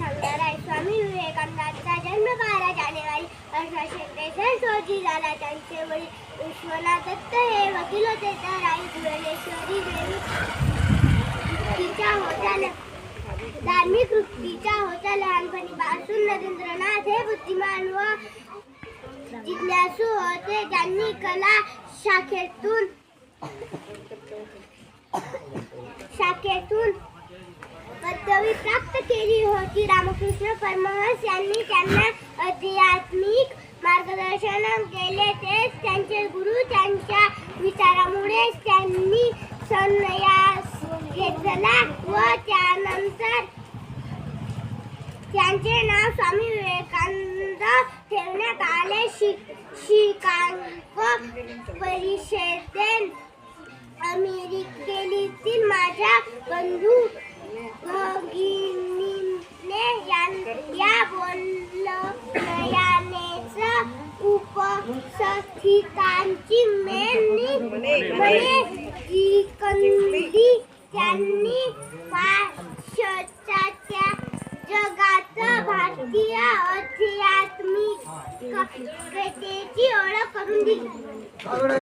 सांगणार आहे. स्वामी विवेकानंदांचा जन्म 12 जानेवारी 1863 रोजी झाला. त्यांचे वडील विश्वनाथ दत्त हे वकील होते, तर आई भुवनेश्वरी देवी धार्मिक वृत्तीच्या होत्या. लहानपणीपासून नरेंद्रनाथ हे बुद्धिमान व जिज्ञासू होते. त्यांनी कला शाखेतून पदवी प्राप्त केली होती. रामकृष्ण परमहंस यांनी त्यांना आध्यात्मिक मार्गदर्शन केले. तेच त्यांचे गुरु. त्यांच्या विचारामुळे त्यांनी संन्यास घेतला व त्यानंतर त्यांचे नाव स्वामी विवेकानंद ठेवण्यात आले. शिकागो परिषदेत अमेरिकेतील माझ्या बंधू भगिनीने या बोलण्यानेच उपस्थितांची जिंकली. त्यांनी पाश्चात्य जगात भारतीय आध्यात्मिकतेची ओळख करून दिली.